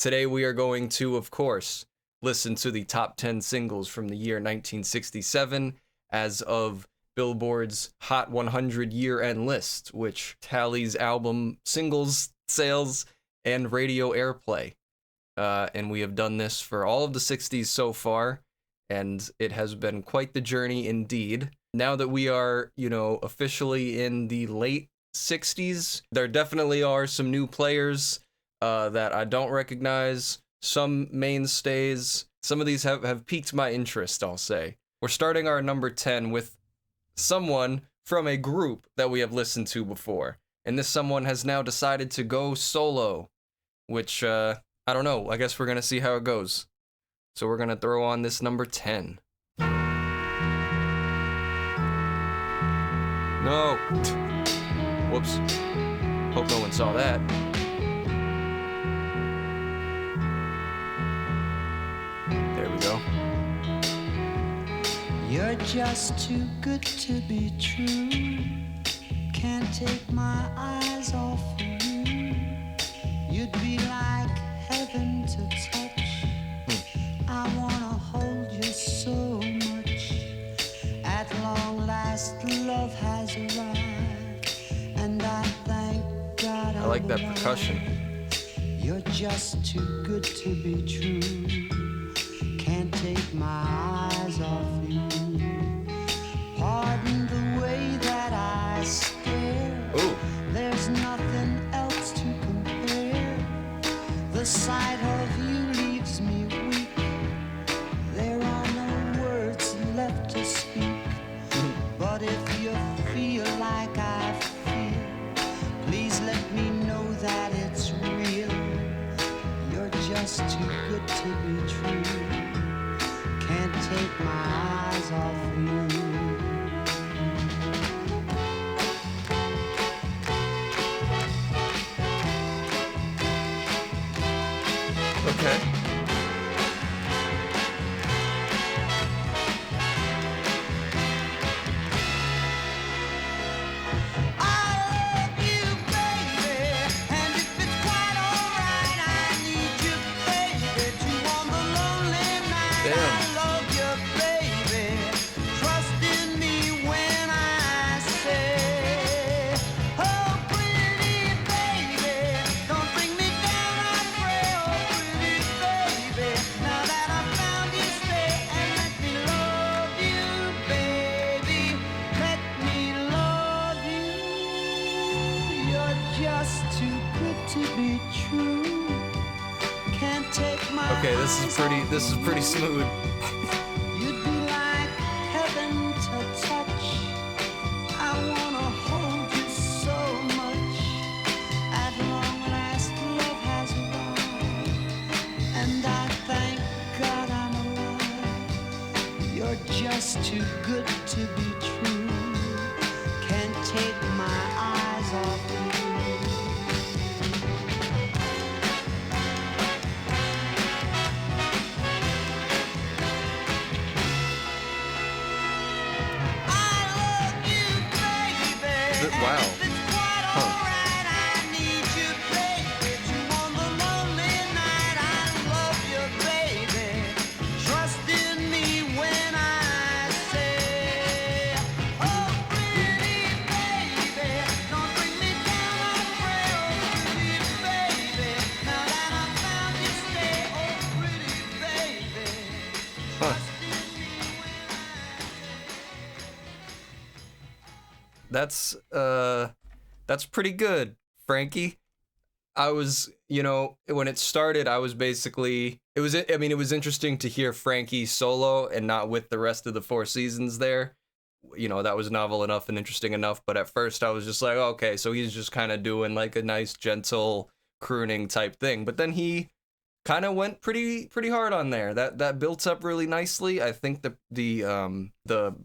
Today we are going to, of course, listen to the top 10 singles from the year 1967 as of Billboard's Hot 100 year-end list, which tallies album singles, sales, and radio airplay. And we have done this for all of the 60s so far, and it has been quite the journey indeed. Now that we are, officially in the late 60s, there definitely are some new players that I don't recognize, some mainstays. Some of these have piqued my interest, I'll say. We're starting our number 10 with someone from a group that we have listened to before. And this someone has now decided to go solo, which, I don't know. I guess we're going to see how it goes. So we're going to throw on this number 10. No. Whoops. Hope no one saw that. There we go. You're just too good to be true. Can't take my eyes off of you. You'd be like heaven to touch. I wanna hold you so much. At long last, love has arrived, and I thank God. I like that percussion. You're just too good to be true. Can't take my eyes off you. Pardon the way that I stare. Ooh. There's nothing else to compare. The sight of you leaves me weak. There are no words left to speak. But if you feel like I feel, please let me know that it's real. You're just too good to be true. Can't take my eyes off you. Okay. Okay, this is pretty smooth. You'd be like heaven to touch. I wanna hold you so much. At long last, love has arrived, and I thank God I'm alive. You're just too good to be true. Can't take my eyes off you. Wow. Huh. That's pretty good, Frankie. I was, when it started, I was basically, it was interesting to hear Frankie solo and not with the rest of the Four Seasons there. That was novel enough and interesting enough, but at first I was just like, okay, so he's just kind of doing like a nice, gentle, crooning type thing. But then he kind of went pretty hard on there. That built up really nicely. I think the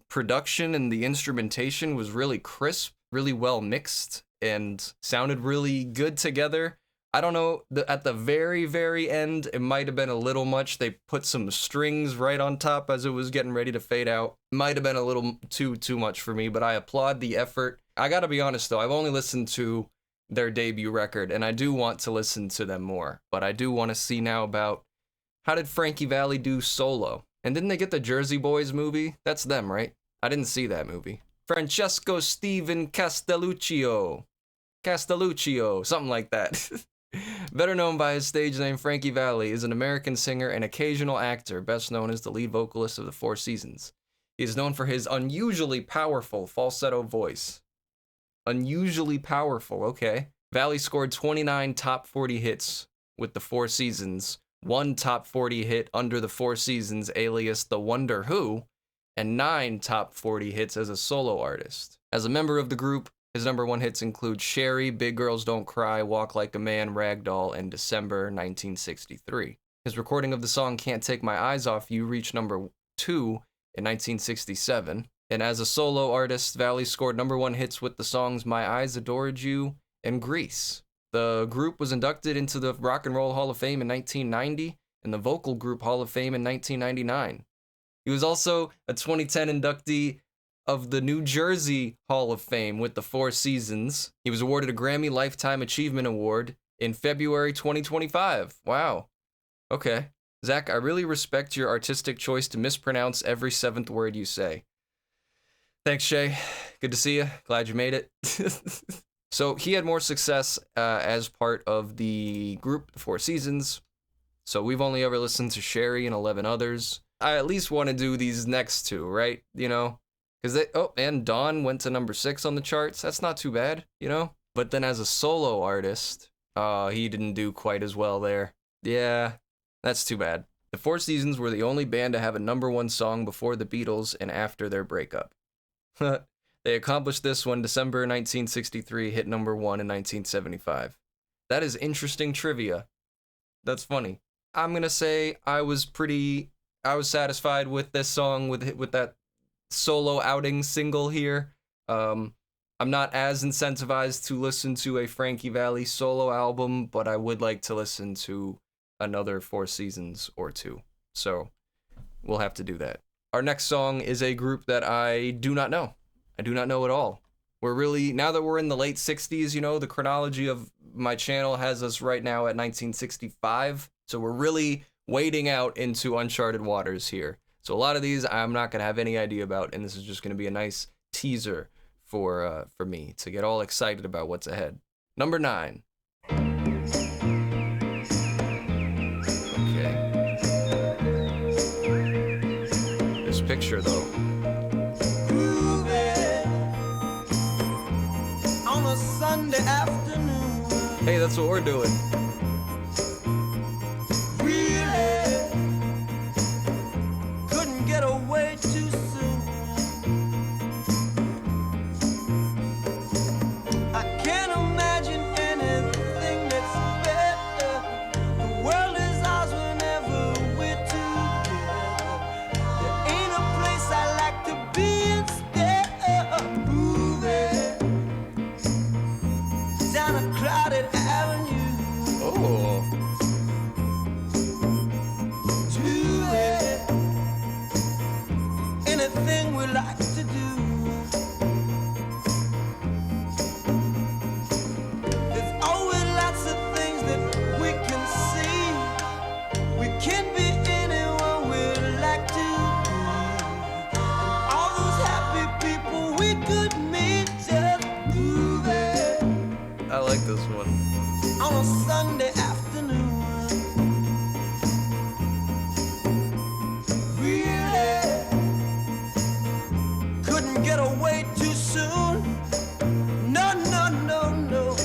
production and the instrumentation was really crisp, really well mixed, and sounded really good together. I don't know, at the very, very end, it might have been a little much. They put some strings right on top as it was getting ready to fade out. Might have been a little too much for me, but I applaud the effort. I gotta be honest though, I've only listened to their debut record, and I do want to listen to them more. But I do want to see now about how did Frankie Valli do solo? And didn't they get the Jersey Boys movie? That's them, right? I didn't see that movie. Francesco Steven Castelluccio, something like that. Better known by his stage name, Frankie Valli is an American singer and occasional actor, best known as the lead vocalist of the Four Seasons. He is known for his unusually powerful falsetto voice. Unusually powerful, okay. Valli scored 29 top 40 hits with the Four Seasons, 1 top 40 hit under the Four Seasons alias The Wonder Who, and 9 top 40 hits as a solo artist. As a member of the group, his #1 hits include Sherry, Big Girls Don't Cry, Walk Like a Man, Ragdoll, and December 1963. His recording of the song Can't Take My Eyes Off You reached #2 in 1967. And as a solo artist, Valli scored #1 hits with the songs My Eyes Adored You and Grease. The group was inducted into the Rock and Roll Hall of Fame in 1990 and the Vocal Group Hall of Fame in 1999. He was also a 2010 inductee of the New Jersey Hall of Fame with the Four Seasons. He was awarded a Grammy Lifetime Achievement Award in February 2025. Wow. Okay. Zakk, I really respect your artistic choice to mispronounce every 7th word you say. Thanks, Shay. Good to see you. Glad you made it. So he had more success as part of the group, the Four Seasons. So we've only ever listened to Sherry and 11 others. I at least want to do these next two, right? You know? Because and Dawn went to #6 on the charts. That's not too bad, you know? But then as a solo artist, he didn't do quite as well there. Yeah, that's too bad. The Four Seasons were the only band to have a #1 song before the Beatles and after their breakup. They accomplished this when December 1963 hit #1 in 1975. That is interesting trivia. That's funny. I'm gonna say I was satisfied with this song, with that solo outing single here. I'm not as incentivized to listen to a Frankie Valli solo album, but I would like to listen to another Four Seasons or two. So we'll have to do that. Our next song is a group that I do not know. I do not know at all. Now that we're in the late 60s, you know, the chronology of my channel has us right now at 1965. So we're really wading out into uncharted waters here. So a lot of these I'm not going to have any idea about, and this is just going to be a nice teaser for me to get all excited about what's ahead. #9. Okay. This picture, though. On a Sunday afternoon. Hey, that's what we're doing. Get away too soon. I can't imagine anything that's better. The world is ours whenever we're together. There ain't a place I like to be instead of moving down a crowded avenue. Oh. Anything we like to do. There's always lots of things that we can see. We can be anyone we like to be. And all those happy people we could meet just moving. I like this one. On a Sunday afternoon. Get away too soon. No, no, no, no.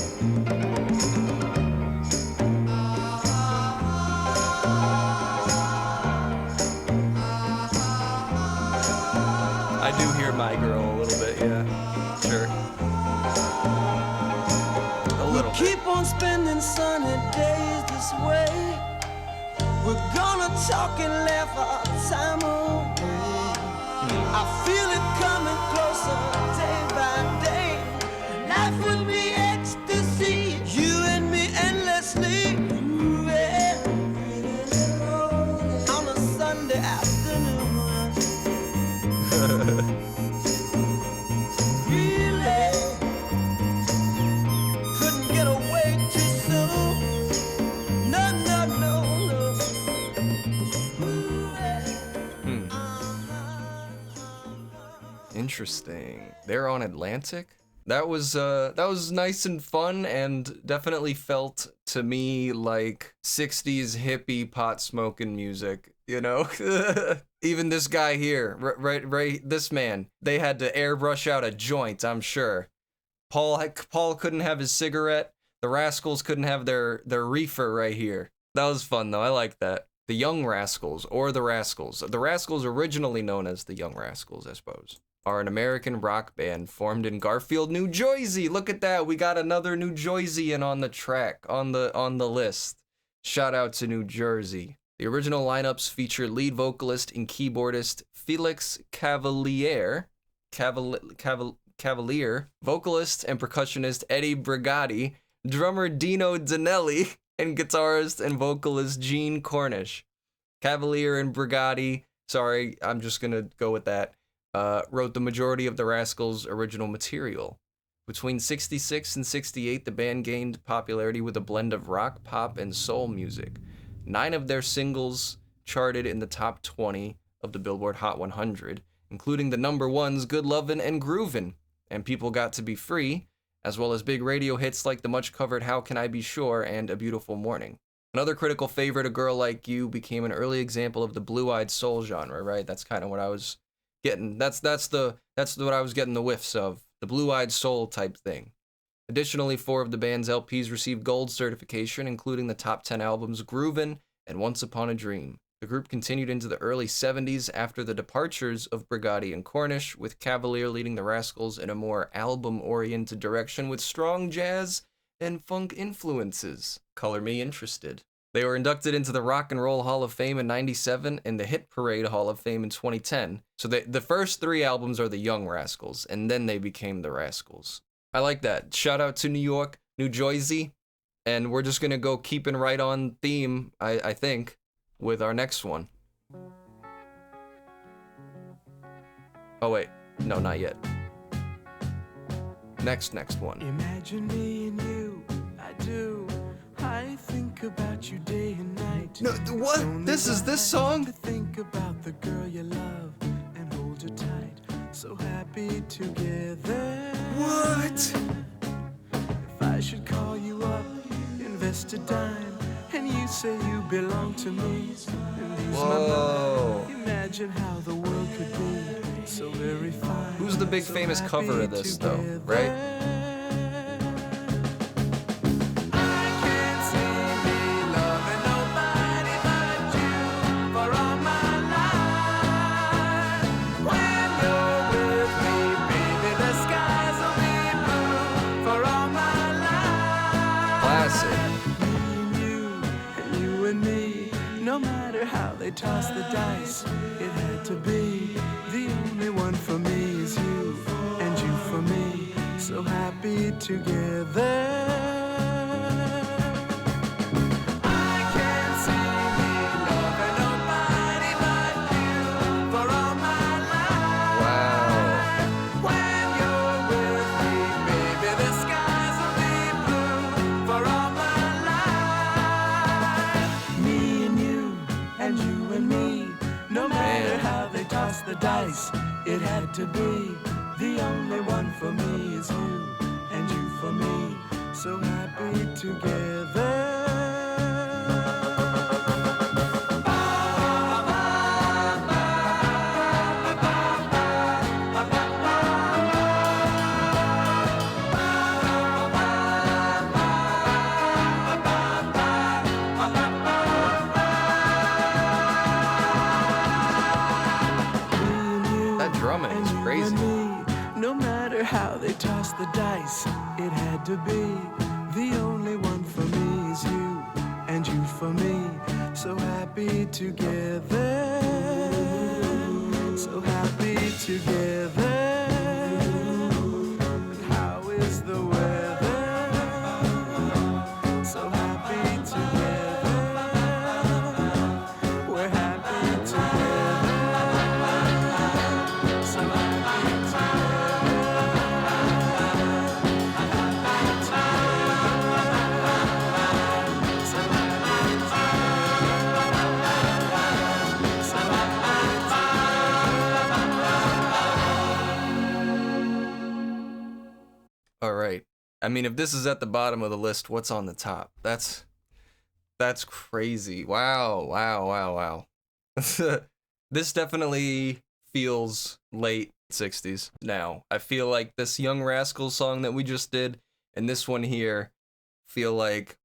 I do hear My Girl a little bit, yeah. Sure. A little bit. Keep on spending sunny days this way. We're gonna talk and laugh our time away. I feel it coming closer day by day. Life will be ecstasy, you and me endlessly moving on a Sunday afternoon. Really couldn't get Interesting. They're on Atlantic? That was nice and fun, and definitely felt to me like 60s hippie pot smoking music, you know? Even this guy here, right, this man, they had to airbrush out a joint, I'm sure. Paul couldn't have his cigarette. The Rascals couldn't have their reefer right here. That was fun though. I like that. The Young Rascals, or the Rascals. The Rascals, originally known as the Young Rascals, I suppose, are an American rock band formed in Garfield, New Jersey. Look at that. We got another New Jerseyan on the track, on the list. Shout out to New Jersey. The original lineups feature lead vocalist and keyboardist Felix Cavalier, vocalist and percussionist Eddie Brigatti, drummer Dino Danelli, and guitarist and vocalist Gene Cornish. Cavalier and Brigatti, sorry, I'm just gonna go with that, wrote the majority of the Rascals' original material. Between 66 and 68, the band gained popularity with a blend of rock, pop, and soul music. 9 of their singles charted in the top 20 of the Billboard Hot 100, including the number ones Good Lovin' and Groovin', and People Got to Be Free, as well as big radio hits like the much-covered How Can I Be Sure and A Beautiful Morning. Another critical favorite, A Girl Like You, became an early example of the blue-eyed soul genre, right? That's kind of what I was getting. That's what I was getting the whiffs of, the blue-eyed soul type thing. Additionally, 4 of the band's LPs received gold certification, including the top 10 albums Groovin' and Once Upon a Dream. The group continued into the early 70s after the departures of Brigatti and Cornish, with Cavalier leading the Rascals in a more album-oriented direction with strong jazz and funk influences. Color me interested. They were inducted into the Rock and Roll Hall of Fame in '97 and the Hit Parade Hall of Fame in 2010. So the first 3 albums are the Young Rascals, and then they became the Rascals. I like that. Shout out to New York, New Jersey, and we're just gonna go keeping right on theme, I think, with our next one. Oh wait, no, not yet. Next one. Imagine me and you, I do. I think about you day and night. No, what? This is this song? To think about the girl you love and hold her tight. So happy together. What? If I should call you up, invest a dime, and you say you belong to me, and ease Whoa. my mind. Imagine how the world could be so very fine. Who's the big so famous cover of this though, right? Toss the dice, it had to be. The only one for me is you, and you for me. So happy together. I can't see me loving nobody but you for all my life. Wow. When you're with me, baby, the skies will be blue for all my life. Me and you, and you and me, no matter how they toss the dice, it had to be. The only one for me is you, and you for me, so happy together. Drumming is crazy. No matter how they toss the dice, it had to be. The only one for me is you, and you for me, so happy together. So happy together. How is the weather? So happy together. We're happy together. I mean, if this is at the bottom of the list, what's on the top? That's crazy. Wow, wow, wow, wow. This definitely feels late 60s now. I feel like this Young Rascals song that we just did and this one here feel like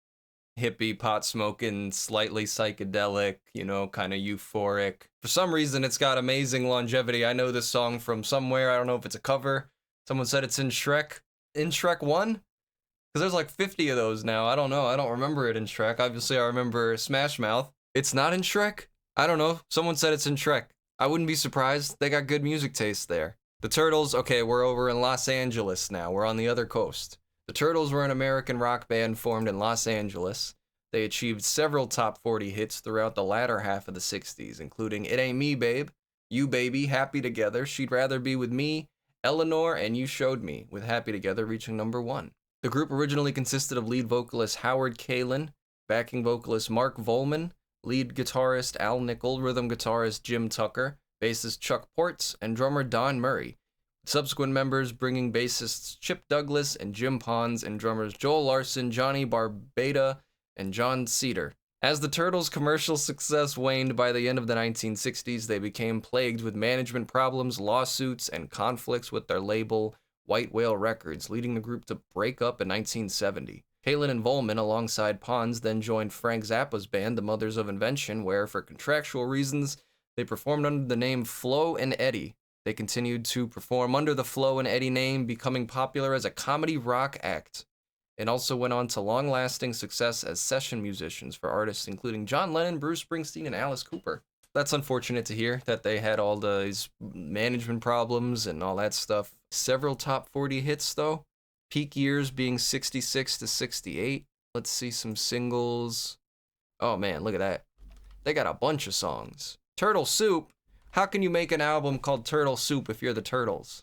hippie, pot smoking, slightly psychedelic, you know, kind of euphoric. For some reason, it's got amazing longevity. I know this song from somewhere. I don't know if it's a cover. Someone said it's in Shrek. In Shrek 1? Because there's like 50 of those now. I don't know. I don't remember it in Shrek. Obviously, I remember Smash Mouth. It's not in Shrek? I don't know. Someone said it's in Shrek. I wouldn't be surprised. They got good music taste there. The Turtles, okay, we're over in Los Angeles now. We're on the other coast. The Turtles were an American rock band formed in Los Angeles. They achieved several top 40 hits throughout the latter half of the 60s, including It Ain't Me, Babe, You Baby, Happy Together, She'd Rather Be With Me, Eleanor, and You Showed Me, with Happy Together reaching number 1. The group originally consisted of lead vocalist Howard Kalin, backing vocalist Mark Volman, lead guitarist Al Nickel, rhythm guitarist Jim Tucker, bassist Chuck Ports, and drummer Don Murray. Subsequent members bringing bassists Chip Douglas and Jim Pons and drummers Joel Larson, Johnny Barbada, and John Cedar. As the Turtles' commercial success waned by the end of the 1960s, they became plagued with management problems, lawsuits, and conflicts with their label, White Whale Records, leading the group to break up in 1970. Kalin and Volman, alongside Pons, then joined Frank Zappa's band, the Mothers of Invention, where, for contractual reasons, they performed under the name Flo and Eddie. They continued to perform under the Flo and Eddie name, becoming popular as a comedy rock act, and also went on to long-lasting success as session musicians for artists including John Lennon, Bruce Springsteen, and Alice Cooper. That's unfortunate to hear that they had all these management problems and all that stuff. Several top 40 hits, though. Peak years being 66 to 68. Let's see some singles. Oh man, look at that. They got a bunch of songs. Turtle Soup. How can you make an album called Turtle Soup if you're the Turtles?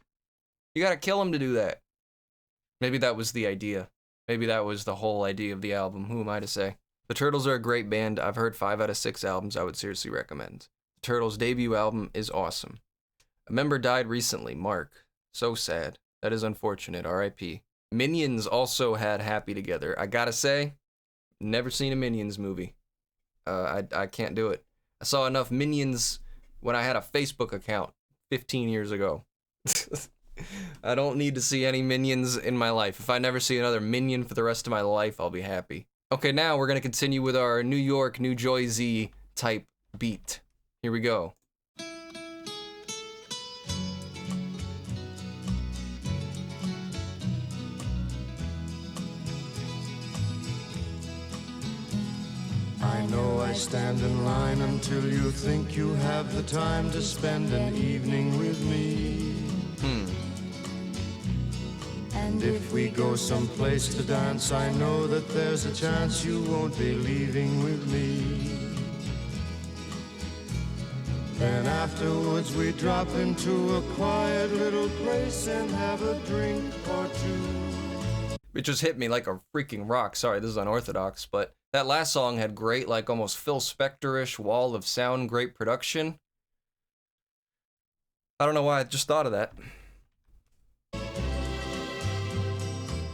You gotta kill them to do that. Maybe that was the idea. Maybe that was the whole idea of the album. Who am I to say? The Turtles are a great band. I've heard 5 out of 6 albums I would seriously recommend. The Turtles' debut album is awesome. A member died recently, Mark. So sad. That is unfortunate. R.I.P. Minions also had Happy Together. I gotta say, never seen a Minions movie. I can't do it. I saw enough Minions when I had a Facebook account 15 years ago. I don't need to see any Minions in my life. If I never see another Minion for the rest of my life, I'll be happy. Okay, now we're going to continue with our New York, New Jersey type beat. Here we go. I know I stand in line until you think you have the time to spend an evening with me. And if we go someplace to dance, I know that there's a chance you won't be leaving with me. Then afterwards we drop into a quiet little place and have a drink or two. It just hit me like a freaking rock. Sorry, this is unorthodox, but that last song had great, like almost Phil Spector-ish wall of sound, great production. I don't know why I just thought of that.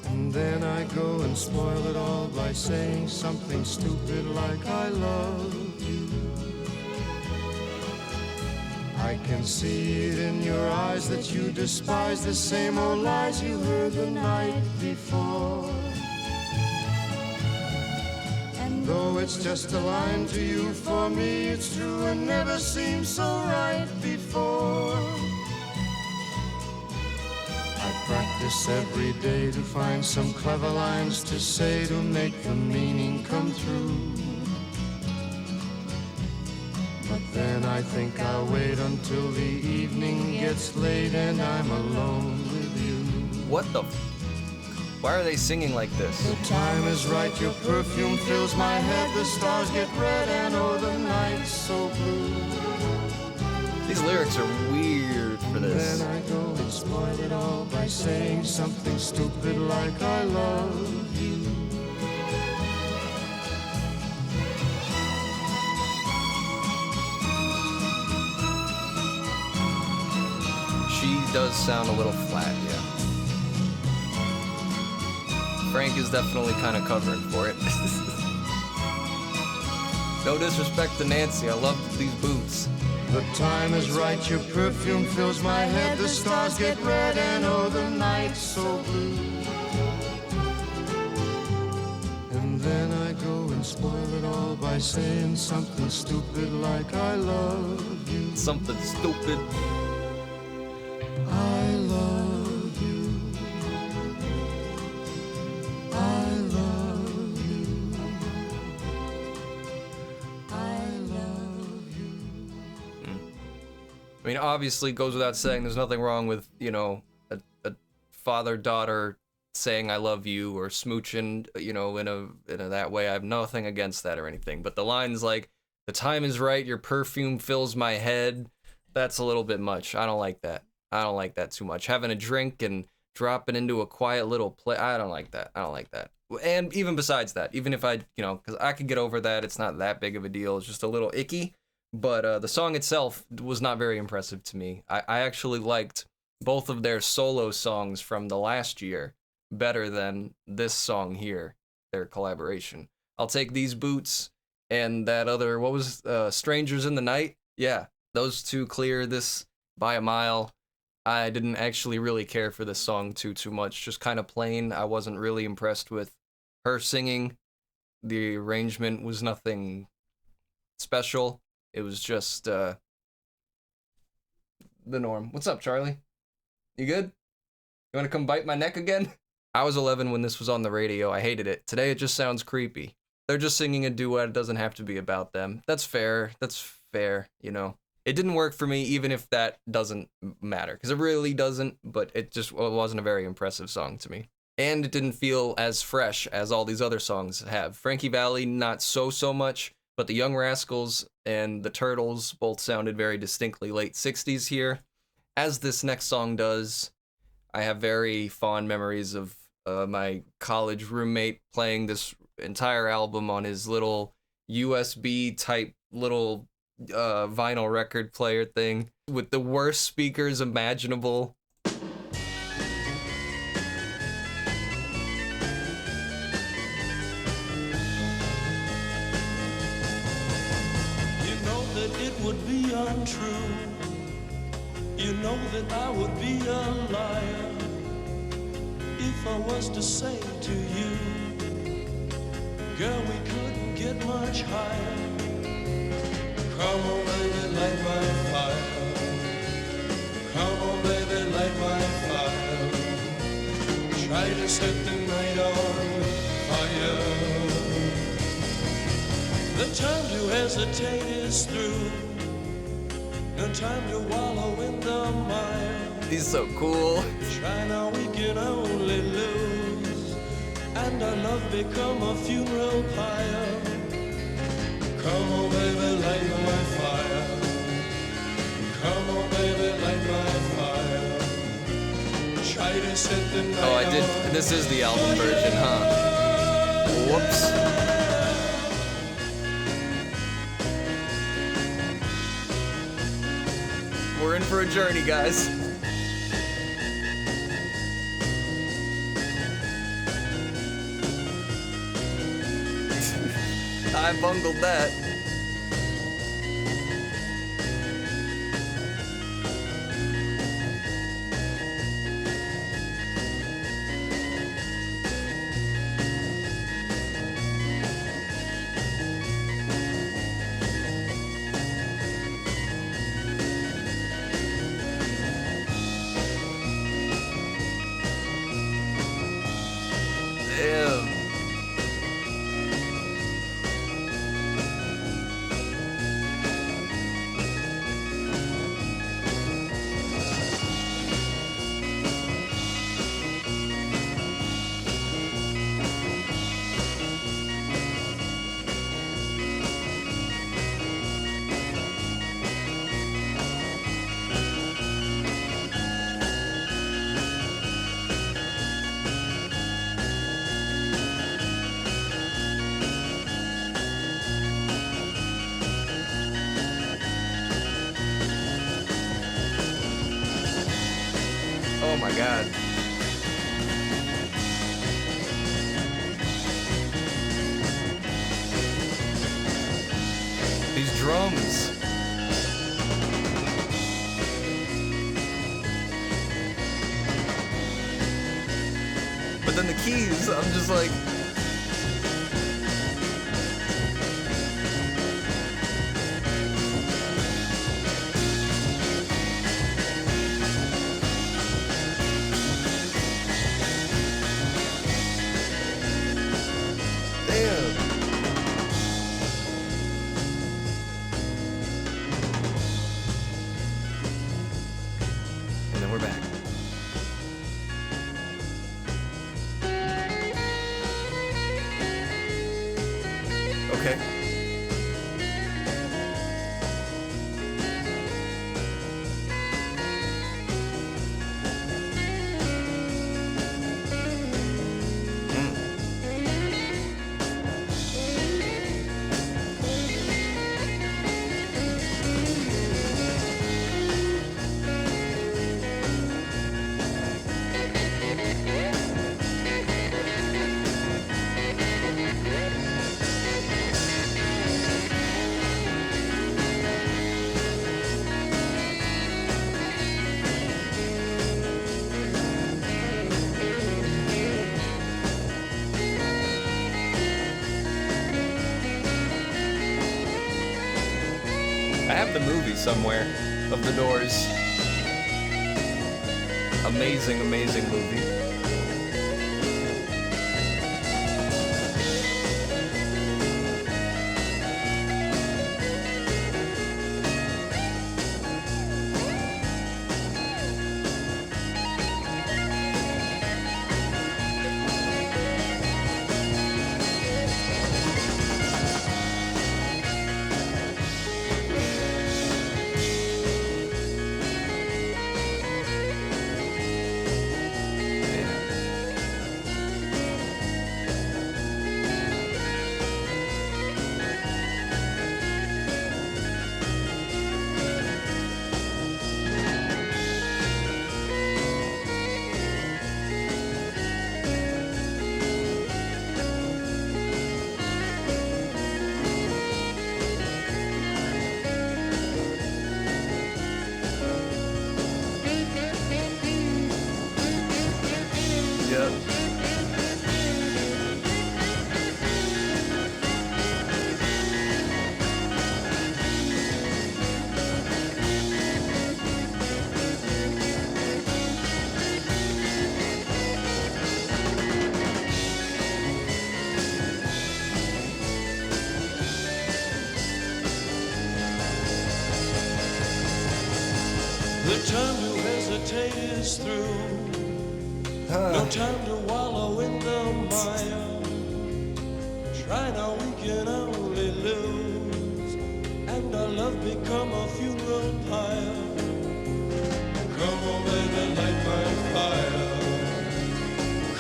And then I go and spoil it all by saying something stupid like I love you. I can see it in your eyes that you despise the same old lies you heard the night before. And though it's just a line to you, for me it's true and never seemed so right before. I practice every day to find some clever lines to say to make the meaning come through. But then I think I'll wait until the evening gets late and I'm alone with you. What the Why are they singing like this? The time is right, your perfume fills my head, the stars get red and oh the night's so blue. These lyrics are weird for this. Then I go and spoil it all by saying something stupid like I love you. She does sound a little flat, yeah. Frank is definitely kind of covering for it. No disrespect to Nancy, I love these boots. The time is right, your perfume fills my head. The stars get red and oh, the night's so blue. And then I go and spoil it all by saying something stupid like I love you. Something stupid. I love you. I love you. I love you. I mean, obviously, it goes without saying, there's nothing wrong with, you know, a father-daughter saying I love you or smooching, you know, in a that way. I have nothing against that or anything. But the lines like, the time is right, your perfume fills my head, that's a little bit much. I don't like that. I don't like that too much. Having a drink and dropping into a quiet little play, I don't like that. I don't like that. And even besides that, even if I, you know, because I could get over that, it's not that big of a deal. It's just a little icky. But the song itself was not very impressive to me. I actually liked both of their solo songs from the last year better than this song here, their collaboration. I'll take These Boots and that other, what was Strangers in the Night? Yeah, those two clear this by a mile. I didn't actually really care for this song too much, just kind of plain. I wasn't really impressed with her singing. The arrangement was nothing special. It was just the norm. What's up, Charlie? You good? You want to come bite my neck again? I was 11 when this was on the radio. I hated it. Today it just sounds creepy. They're just singing a duet. It doesn't have to be about them. That's fair. That's fair, you know. It didn't work for me, even if that doesn't matter, because it really doesn't, but it wasn't a very impressive song to me. And it didn't feel as fresh as all these other songs have. Frankie Valli, not so much, but the Young Rascals and the Turtles both sounded very distinctly late 60s here. As this next song does, I have very fond memories of my college roommate playing this entire album on his little USB type little vinyl record player thing with the worst speakers imaginable. You know that it would be untrue. You know that I would be a liar if I was to say to you, girl, we couldn't get much higher. Come on, baby, light my fire. Come on, baby, light my fire. Try to set the night on fire. The time to hesitate is through. No time to wallow in the mire. He's so cool. Try now, we can only lose, and our love become a funeral pyre. Come on, baby, light my fire. Come on, baby, light my fire. Try to set the night. Oh, I did. This is the album version, huh? Whoops. We're in for a journey, guys. I bungled that. Damn. Oh my god. These drums. But then the keys, I'm just like... Damn. And then we're back. Okay. I have the movie somewhere of The Doors. Amazing, amazing movie. Yep. The time to hesitate is through. No time to wallow in the mire. Try now, we can only lose, and our love become a funeral pyre. Come on, baby, light my fire.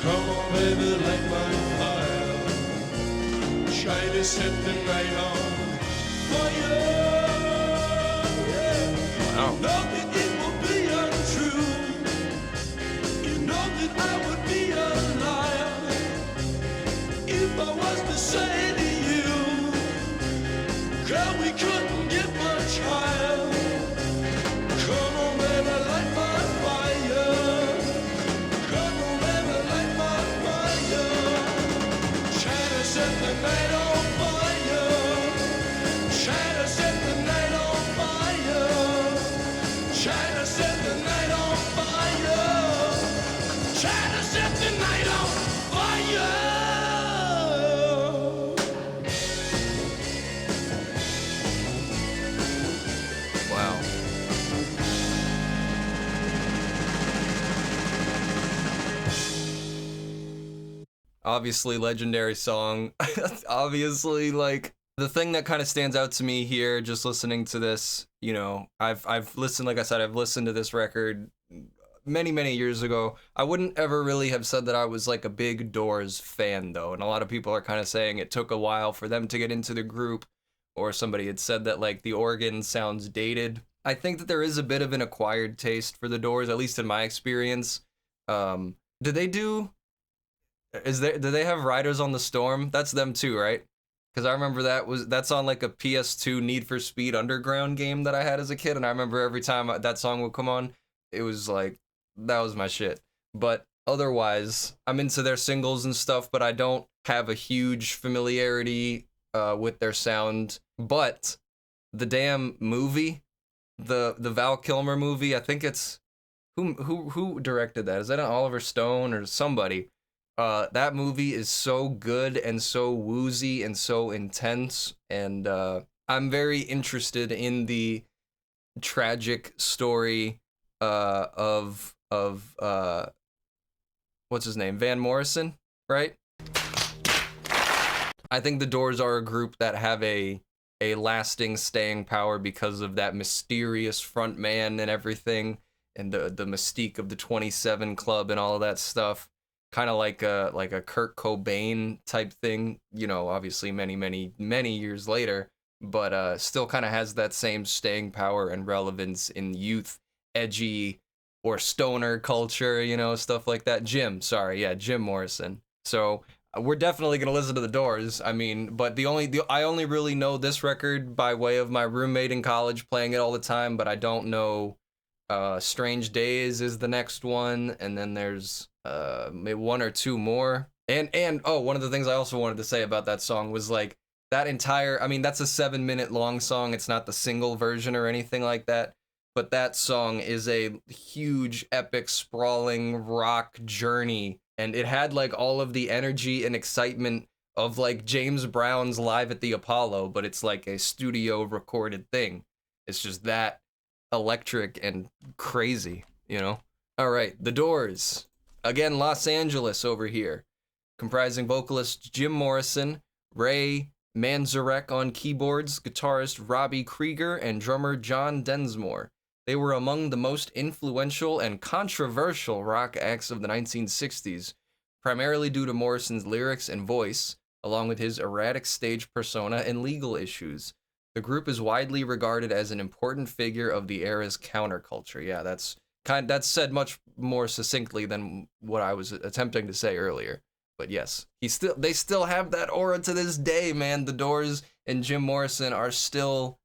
Come on, baby, light my fire. Try to set the night on fire. Wow. Know that it will be untrue. You know that I would be a liar if I was to say to you, girl, we couldn't get much higher. Come on, baby, light my fire. Come on, baby, light my fire. Try to set the night on fire. Try to set the night on fire. Try to set the night on fire. Try to set the night on fire. Wow. Obviously, legendary song. Obviously, like, the thing that kind of stands out to me here, just listening to this, you know, I've listened, like I said, I've listened to this record many, many years ago. I wouldn't ever really have said that I was like a big Doors fan, though. And a lot of people are kind of saying it took a while for them to get into the group, or somebody had said that like the organ sounds dated. I think that there is a bit of an acquired taste for the Doors, at least in my experience. Do they have Riders on the Storm? That's them too, right? Because I remember that's on like a PS2 Need for Speed Underground game that I had as a kid, and I remember every time that song would come on, it was like, that was my shit. But otherwise, I'm into their singles and stuff, but I don't have a huge familiarity with their sound. But the damn movie, the Val Kilmer movie, I think it's who directed that? Is that an Oliver Stone or somebody? That movie is so good and so woozy and so intense, and I'm very interested in the tragic story of what's his name? Van Morrison, right? I think the Doors are a group that have a lasting staying power because of that mysterious front man and everything, and the mystique of the 27 Club and all of that stuff. Kind of like a Kurt Cobain type thing, you know, obviously many years later, but still kind of has that same staying power and relevance in youth, edgy, or stoner culture, you know, stuff like that. Jim Morrison. So we're definitely gonna listen to the Doors. I mean, but I only really know this record by way of my roommate in college playing it all the time, but I don't know. Strange Days is the next one, and then there's maybe one or two more. And one of the things I also wanted to say about that song was like that entire, I mean, that's a 7-minute long song. It's not the single version or anything like that, but that song is a huge, epic, sprawling rock journey, and it had like all of the energy and excitement of like James Brown's Live at the Apollo, but it's like a studio recorded thing. It's just that electric and crazy, you know? All right, The Doors. Again, Los Angeles over here. Comprising vocalist Jim Morrison, Ray Manzarek on keyboards, guitarist Robbie Krieger, and drummer John Densmore. They were among the most influential and controversial rock acts of the 1960s, primarily due to Morrison's lyrics and voice, along with his erratic stage persona and legal issues. The group is widely regarded as an important figure of the era's counterculture. Yeah, that's said much more succinctly than what I was attempting to say earlier. But yes, they still have that aura to this day, man. The Doors and Jim Morrison are still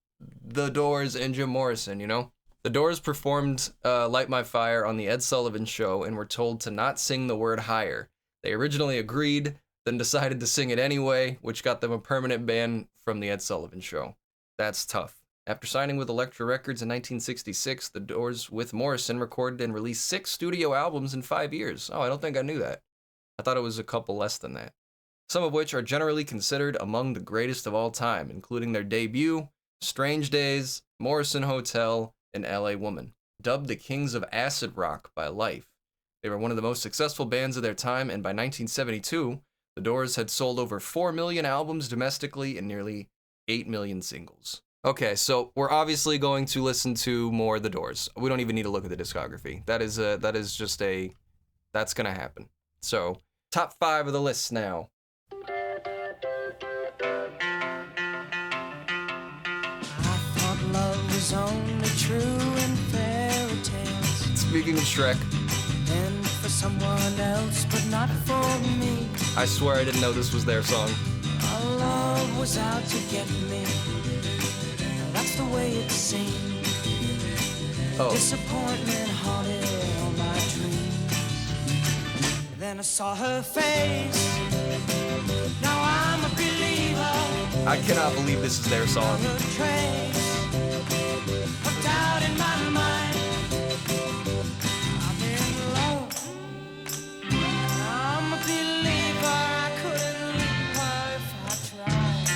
the Doors and Jim Morrison, you know? The Doors performed Light My Fire on the Ed Sullivan Show and were told to not sing the word higher. They originally agreed, then decided to sing it anyway, which got them a permanent ban from the Ed Sullivan Show. That's tough. After signing with Elektra Records in 1966, the Doors with Morrison recorded and released 6 studio albums in 5 years. Oh, I don't think I knew that. I thought it was a couple less than that. Some of which are generally considered among the greatest of all time, including their debut, Strange Days, Morrison Hotel, and LA Woman. Dubbed the Kings of Acid Rock by Life, they were one of the most successful bands of their time, and by 1972, the Doors had sold over 4 million albums domestically and nearly 8 million singles. Okay, so we're obviously going to listen to more The Doors. We don't even need to look at the discography. That's gonna happen. So, top 5 of the list now. I thought love was only true in fairy tales. Speaking of Shrek, And for someone else, but not for me. I swear I didn't know this was their song. Our love was out to get me. That's the way it seemed. Oh, Disappointment haunted all my dreams. Then I saw her face. Now I'm a believer. I cannot believe this is their song. Her trace. Put doubt in my mind. I'm in love. I'm a believer. I couldn't leave her if I tried.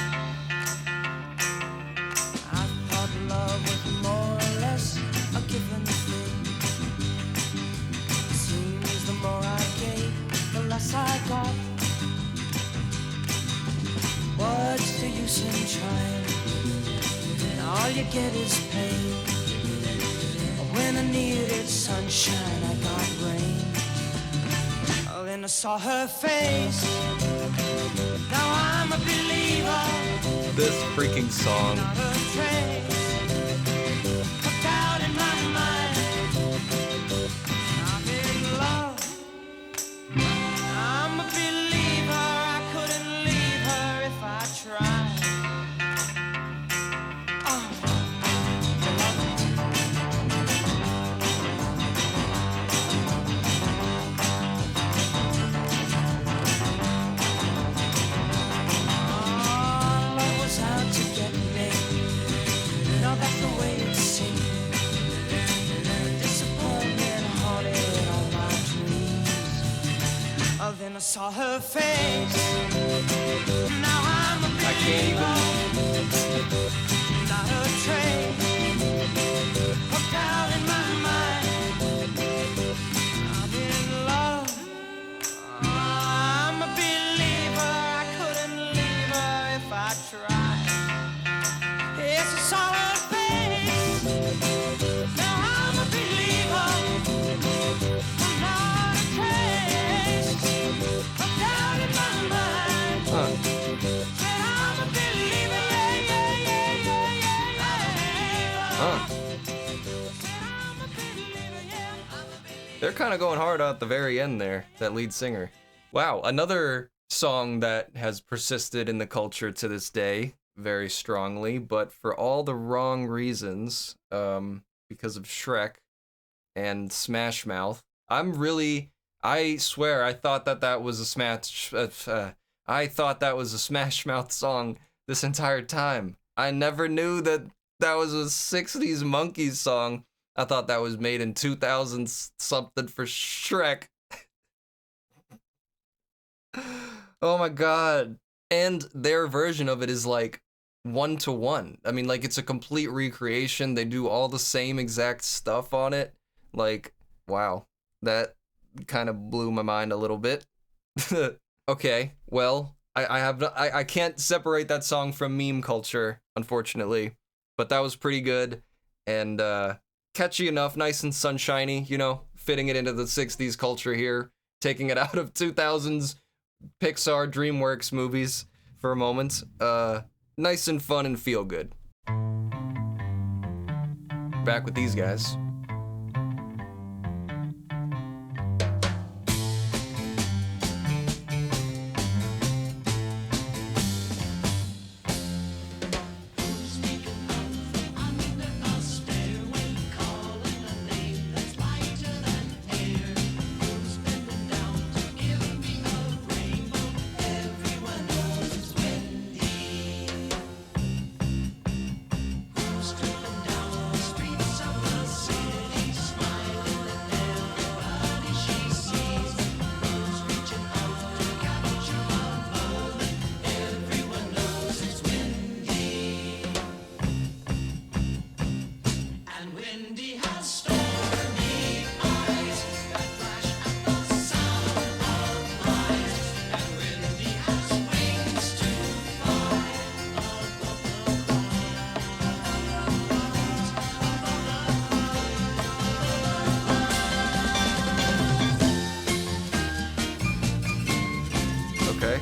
I thought love was more or less a given thing. Seems the more I gave, the less I got. What's the use in trying? All you get is pain. When I needed sunshine, I got rain. Oh, then I saw her face. Now I'm a believer. This freaking song. Not a trace. Put doubt in my mind. I'm in love. I'm a believer. I couldn't leave her if I tried. that's the way it seemed. Disappointment haunted all my dreams. Then I saw her face. Now I'm a I can't even. not a trace of doubt in my mind. I'm in love. I'm a believer. I couldn't leave her if I tried. Yes, I saw her face. Now I'm a believer. I'm not a trace of doubt in my mind. Said I'm a believer. Yeah, yeah, yeah, yeah, yeah, yeah. Said I'm a believer. Yeah, I'm a believer. They're kind of going hard at the very end there, that lead singer. Wow, another song that has persisted in the culture to this day very strongly, but for all the wrong reasons, because of Shrek and Smash Mouth. I swear, I thought that was a Smash Mouth song this entire time. I never knew that was a 60s Monkeys song. I thought that was made in 2000 something for Shrek. Oh my god. And their version of it is like 1-to-1. I mean, like, it's a complete recreation. They do all the same exact stuff on it. Like, wow. That kind of blew my mind a little bit. Okay, well, I can't separate that song from meme culture, unfortunately. But that was pretty good. And catchy enough, nice and sunshiny, you know, fitting it into the 60s culture here, taking it out of 2000s Pixar DreamWorks movies for a moment. Nice and fun and feel good. Back with these guys. Okay.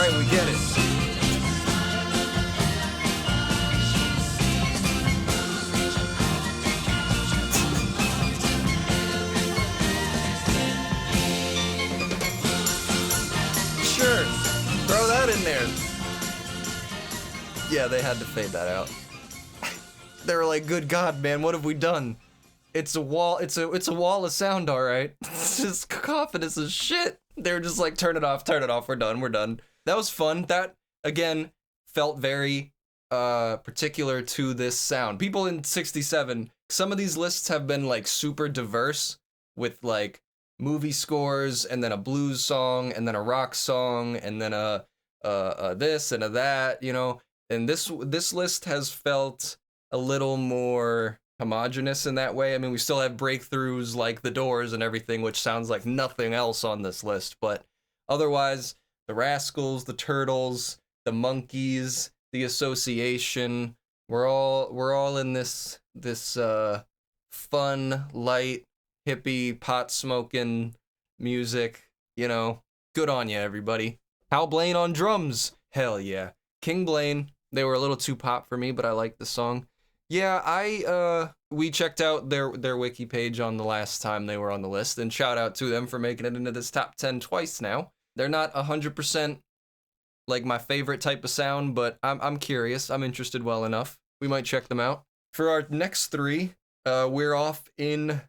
We get it. Sure, throw that in there. Yeah, they had to fade that out. They were like, "Good God, man, what have we done? It's a wall. It's a wall of sound, all right. It's just cacophonous as shit." They were just like, turn it off. We're done. That was fun. That, again, felt very particular to this sound. People in 67, some of these lists have been like super diverse with like movie scores and then a blues song and then a rock song and then a this and a that, you know. And this list has felt a little more homogenous in that way. I mean, we still have breakthroughs like The Doors and everything, which sounds like nothing else on this list, but otherwise, the Rascals, the Turtles, the Monkees, the Association, we're all in this fun, light, hippie, pot smoking music, you know. Good on you, everybody. Hal Blaine on drums, hell yeah. King Blaine, they were a little too pop for me, but I like the song. Yeah, we checked out their wiki page on the last time they were on the list, and shout out to them for making it into this top 10 twice now. They're not 100% like my favorite type of sound, but I'm curious. I'm interested well enough. We might check them out. For our next three, we're off in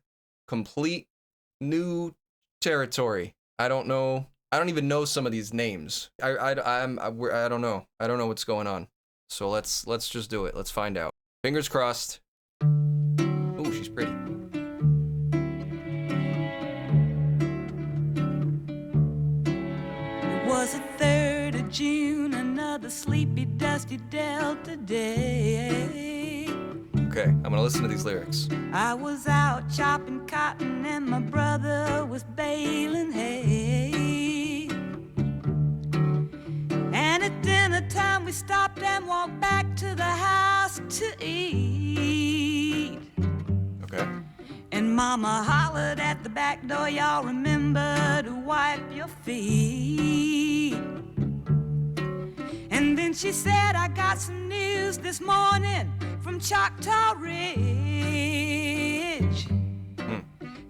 complete new territory. I don't know. I don't even know some of these names. I don't know. I don't know what's going on. So let's just do it. Let's find out. Fingers crossed. Ooh, she's pretty. It was the 3rd of June, another sleepy, dusty Delta day. Okay, I'm gonna listen to these lyrics. I was out chopping cotton and my brother was baling hay. And at dinner time we stopped and walked back to the house to eat. Okay. And Mama hollered at the back door, y'all remember to wipe your feet. And then she said, I got some news this morning from Choctaw Ridge.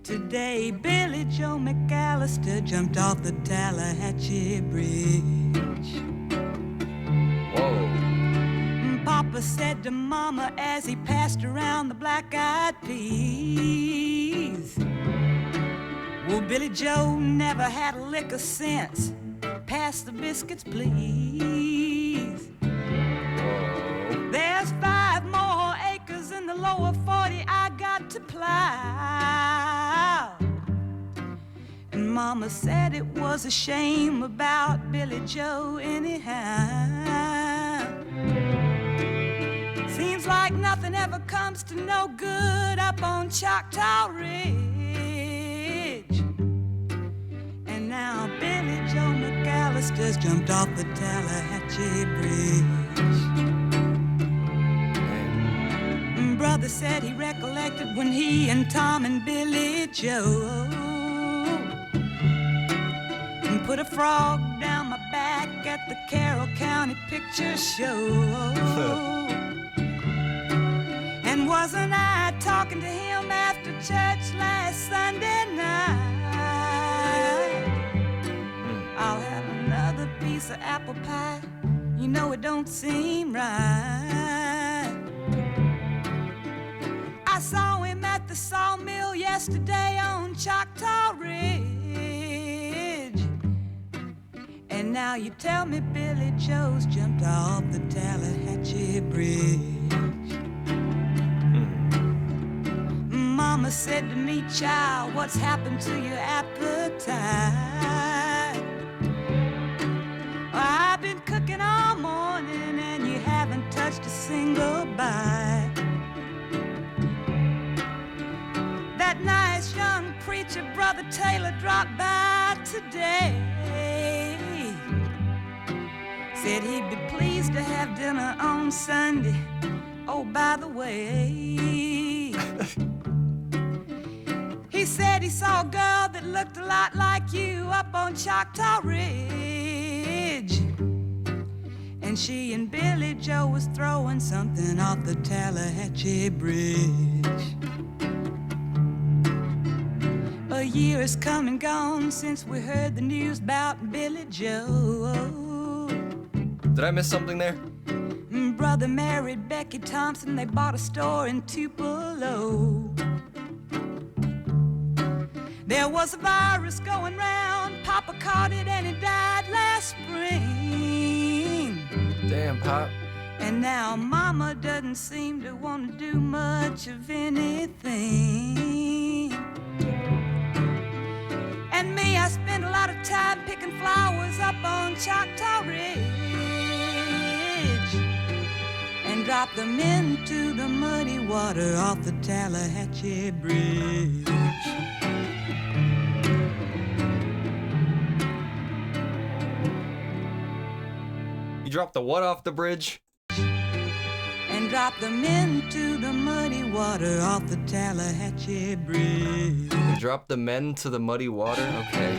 Today, Billy Joe McAllister jumped off the Tallahatchie Bridge. Whoa. Papa said to Mama as he passed around the black-eyed peas, well, Billy Joe never had a lick of sense. Pass the biscuits, please. Whoa. There's 5 more acres in the lower 40 I got to plow. And Mama said it was a shame about Billy Joe anyhow. Seems like nothing ever comes to no good up on Choctaw Ridge. And now Billy Joe McAllister's jumped off the Tallahatchie Bridge. Brother said he recollected when he and Tom and Billy Joe put a frog down my back at the Carroll County Picture Show. And wasn't I talking to him after church last Sunday night? I'll have another piece of apple pie. You know it don't seem right. I saw him at the sawmill yesterday on Choctaw Ridge. And now you tell me Billy Joe's jumped off the Tallahatchie Bridge. Mama said to me, child, what's happened to your appetite? I've been cooking all morning and you haven't touched a single bite. That nice young preacher, Brother Taylor, dropped by today. Said he'd be pleased to have dinner on Sunday. Oh, by the way, he said he saw a girl that looked a lot like you up on Choctaw Ridge. And she and Billy Joe was throwing something off the Tallahatchie Bridge. A year has come and gone since we heard the news about Billy Joe. Did I miss something there? Brother married Becky Thompson. They bought a store in Tupelo. There was a virus going round. Papa caught it and he died last spring. Damn, Pop. And now mama doesn't seem to want to do much of anything. And me, I spend a lot of time picking flowers up on Choctaw Ridge and drop them into the muddy water off the Tallahatchie Bridge. You dropped the what off the bridge? And drop them into the muddy water off the Tallahatchie Bridge. You dropped the men to the muddy water? Okay.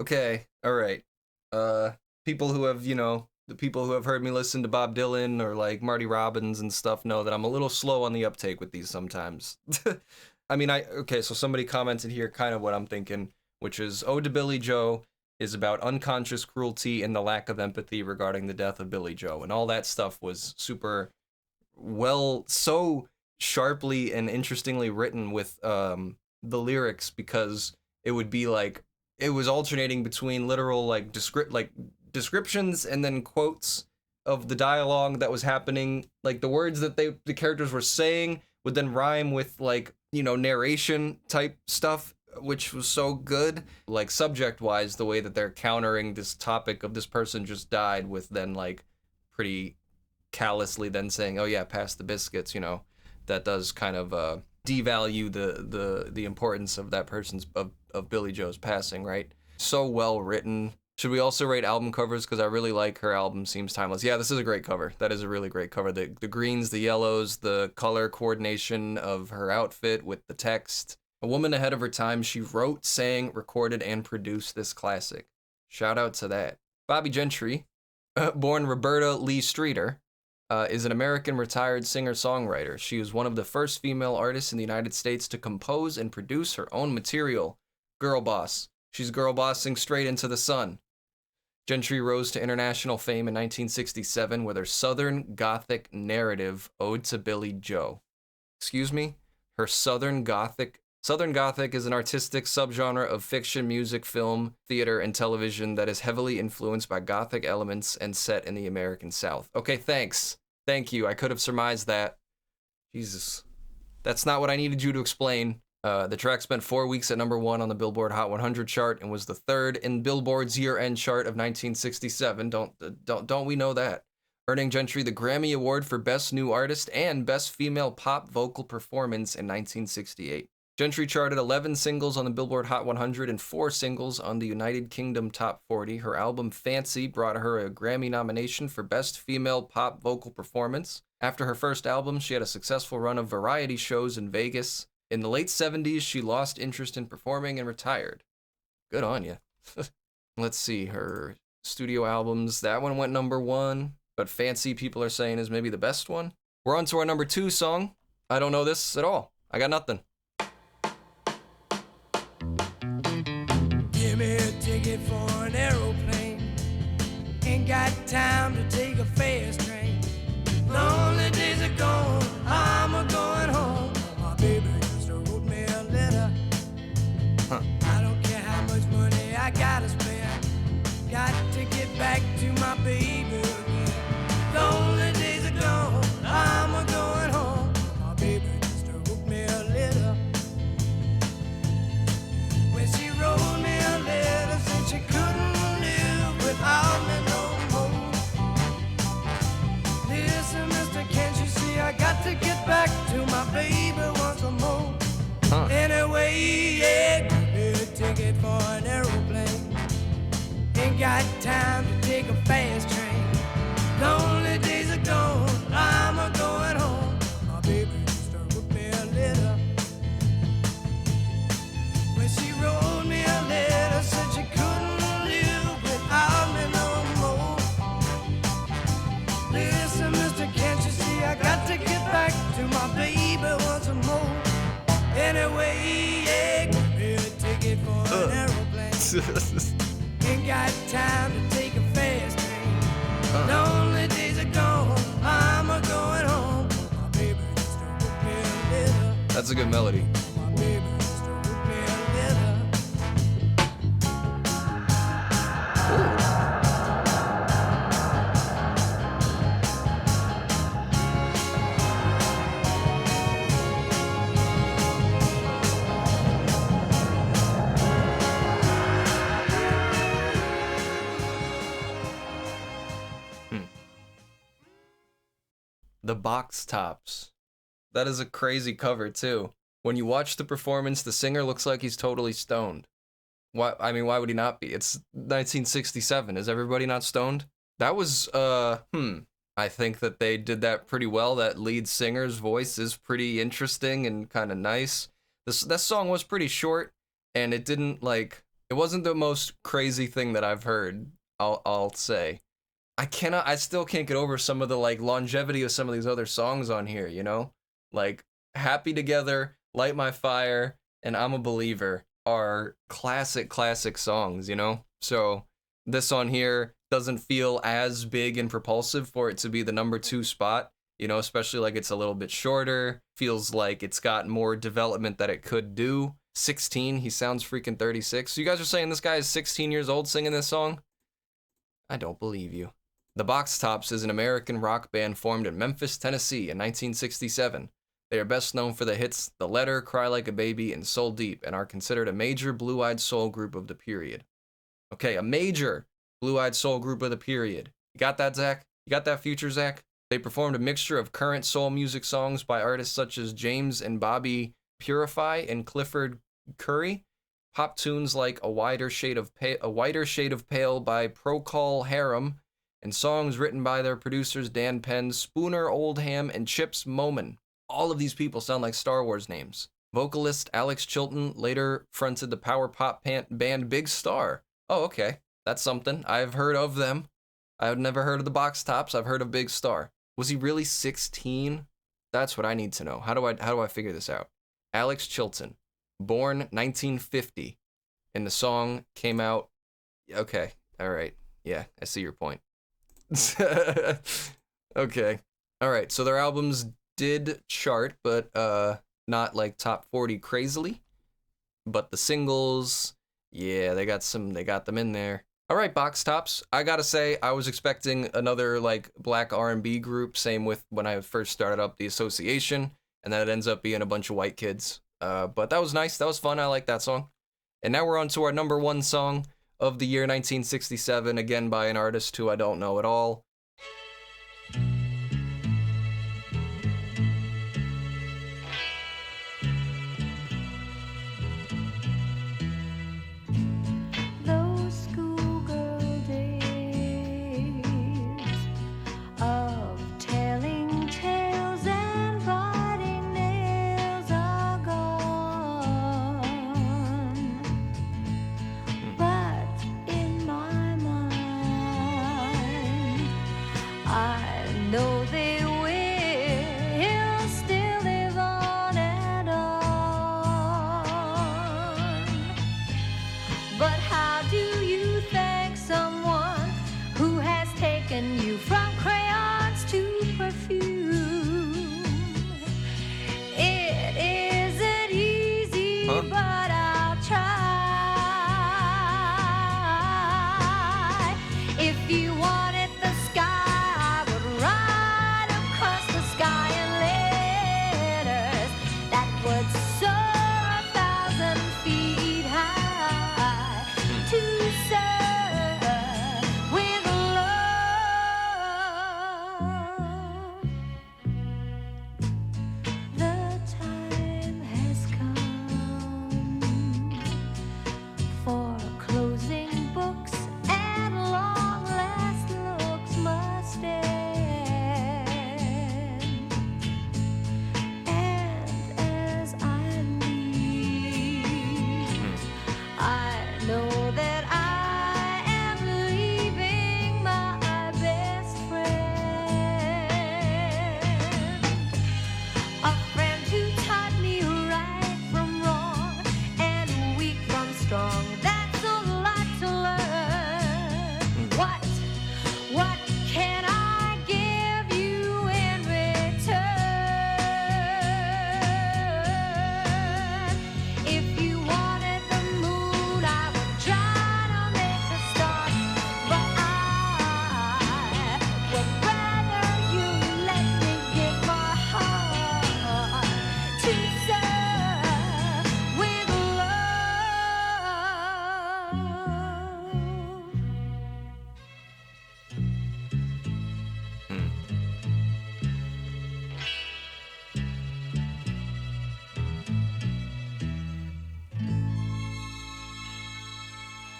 Okay, alright. People who have, the people who have heard me listen to Bob Dylan or like Marty Robbins and stuff know that I'm a little slow on the uptake with these sometimes. I mean, so somebody commented here kind of what I'm thinking, which is Ode to Billy Joe is about unconscious cruelty and the lack of empathy regarding the death of Billy Joe. And all that stuff was super well, so sharply and interestingly written with the lyrics, because it would be like, it was alternating between literal like descriptions and then quotes of the dialogue that was happening. Like the words that the characters were saying would then rhyme with like, narration type stuff, which was so good. Like subject wise, the way that they're countering this topic of this person just died with then like pretty callously then saying, oh yeah, pass the biscuits, that does kind of devalue the importance of that person's of Billy Joe's passing, right? So well written. Should we also rate album covers? Because I really like her album Seems Timeless. Yeah, this is a great cover. That is a really great cover. The greens, the yellows, the color coordination of her outfit with the text. A woman ahead of her time, she wrote, sang, recorded, and produced this classic. Shout out to that. Bobby Gentry, born Roberta Lee Streeter, is an American retired singer-songwriter. She was one of the first female artists in the United States to compose and produce her own material. Girl boss. She's girl bossing straight into the sun. Gentry rose to international fame in 1967 with her Southern Gothic narrative, Ode to Billy Joe. Excuse me? Her Southern Gothic is an artistic subgenre of fiction, music, film, theater, and television that is heavily influenced by Gothic elements and set in the American South. Okay, thanks. Thank you. I could have surmised that. Jesus. That's not what I needed you to explain. The track spent 4 weeks at #1 on the Billboard Hot 100 chart and was the third in Billboard's year-end chart of 1967. Don't we know that? Earning Gentry the Grammy Award for Best New Artist and Best Female Pop Vocal Performance in 1968. Gentry charted 11 singles on the Billboard Hot 100 and 4 singles on the United Kingdom Top 40. Her album Fancy brought her a Grammy nomination for Best Female Pop Vocal Performance. After her first album, she had a successful run of variety shows in Vegas. In the late 70s, she lost interest in performing and retired. Good on you. Let's see, her studio albums. That one went #1, but Fancy, people are saying, is maybe the best one. We're on to our #2 song. I don't know this at all. I got nothing. Give me a ticket for an aeroplane. Ain't got time to take a fast train. Lonely days are gone, I'm a-going home. My baby just wrote me a letter. I don't care how much money I gotta spend. Got to get back to my baby again. Lonely days are gone, I'm a-going home. My baby just wrote me a letter. When she wrote me a letter, said she couldn't live without me no more. Listen, mister, can't you see I got to get back to my baby once more. Anyway, yeah, give me a ticket for an aeroplane. Ain't got time to take a fast train. Lonely days are gone, I'm a-going home. My baby just wrote me a letter. When she wrote me a letter, said she couldn't live without me no more. Listen, mister, can't you see I got to get back to my baby once more. Anyway, yeah, give me a ticket for an aeroplane. Ain't got time to take a fast train. Lonely days are gone, I'm a-going home. My baby just wrote me a letter. That's a good melody. My baby just wrote The Box Tops. That is a crazy cover, too. When you watch the performance, the singer looks like he's totally stoned. Why would he not be? It's 1967. Is everybody not stoned? That was, I think that they did that pretty well. That lead singer's voice is pretty interesting and kind of nice. That song was pretty short, and it wasn't the most crazy thing that I've heard, I'll say. I still can't get over some of the, like, longevity of some of these other songs on here, you know? Like, Happy Together, Light My Fire, and I'm a Believer are classic songs, you know? So this on here doesn't feel as big and propulsive for it to be the number 2 spot, you know, especially like it's a little bit shorter, feels like it's got more development that it could do. 16, he sounds freaking 36. So you guys are saying this guy is 16 years old singing this song? I don't believe you. The Box Tops is an American rock band formed in Memphis, Tennessee in 1967. They are best known for the hits The Letter, Cry Like a Baby, and Soul Deep, and are considered a major blue-eyed soul group of the period. Okay, a major blue-eyed soul group of the period. You got that, Zakk? You got that, future Zakk? They performed a mixture of current soul music songs by artists such as James and Bobby Purify and Clifford Curry, pop tunes like A Wider Shade of Pale by Procol Harum, and songs written by their producers Dan Penn, Spooner Oldham, and Chips Moman. All of these people sound like Star Wars names. Vocalist Alex Chilton later fronted the power pop band Big Star. Oh, okay. That's something. I've heard of them. I've never heard of the Box Tops. I've heard of Big Star. Was he really 16? That's what I need to know. How do I figure this out? Alex Chilton, born 1950, and the song came out. Okay. All right. Yeah, I see your point. Okay. All right. So their albums did chart, but not like top 40 crazily. But the singles, yeah, they got them in there. All right, Box Tops. I gotta say, I was expecting another like black R&B group. Same with when I first started up the Association, and then it ends up being a bunch of white kids. But that was nice. That was fun. I like that song. And now we're on to our number 1 song of the year 1967, again by an artist who I don't know at all.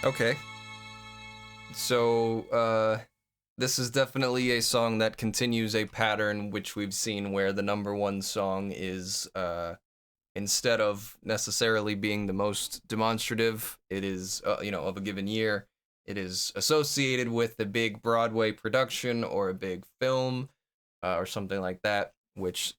Okay. So, this is definitely a song that continues a pattern which we've seen where the number one song is, instead of necessarily being the most demonstrative, it is, of a given year, it is associated with a big Broadway production or a big film, or something like that, which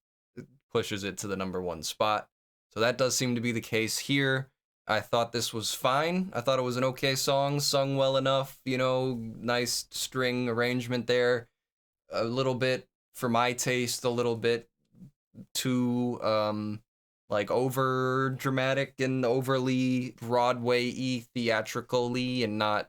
pushes it to the number one spot. So that does seem to be the case here. I thought this was fine. I thought it was an okay song, sung well enough, nice string arrangement there. A little bit, for my taste, a little bit too, over dramatic and overly Broadway-y, theatrically, and not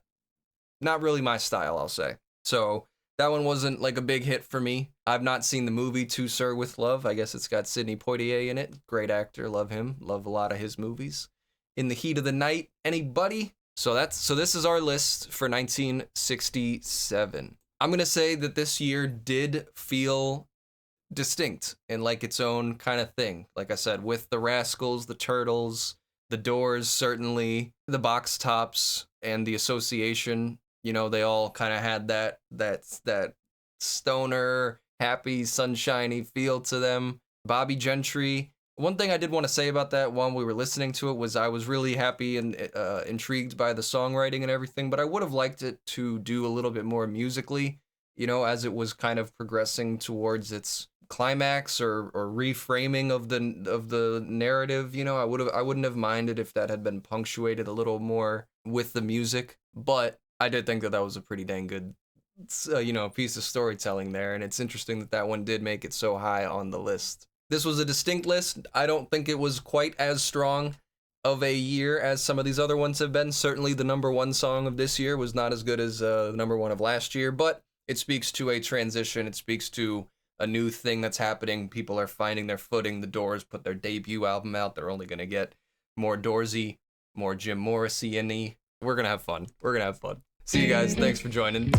really my style, I'll say. So that one wasn't like a big hit for me. I've not seen the movie To Sir With Love. I guess it's got Sidney Poitier in it. Great actor, love him. Love a lot of his movies. In the Heat of the Night, anybody? So this is our list for 1967. I'm gonna say that this year did feel distinct and like its own kind of thing. Like I said, with the Rascals, the Turtles, the Doors, certainly the Box Tops, and the Association. They all kind of had that stoner, happy, sunshiny feel to them. Bobby Gentry. One thing I did want to say about that while we were listening to it was I was really happy and intrigued by the songwriting and everything, but I would have liked it to do a little bit more musically, as it was kind of progressing towards its climax or reframing of the narrative. I wouldn't have minded if that had been punctuated a little more with the music, but I did think that was a pretty dang good piece of storytelling there, and it's interesting that one did make it so high on the list. This was a distinct list. I don't think it was quite as strong of a year as some of these other ones have been. Certainly the number one song of this year was not as good as the number one of last year, but it speaks to a transition. It speaks to a new thing that's happening. People are finding their footing. The Doors put their debut album out. They're only going to get more Doorsy, more Jim Morrissey-y. We're going to have fun. See you guys. Thanks for joining.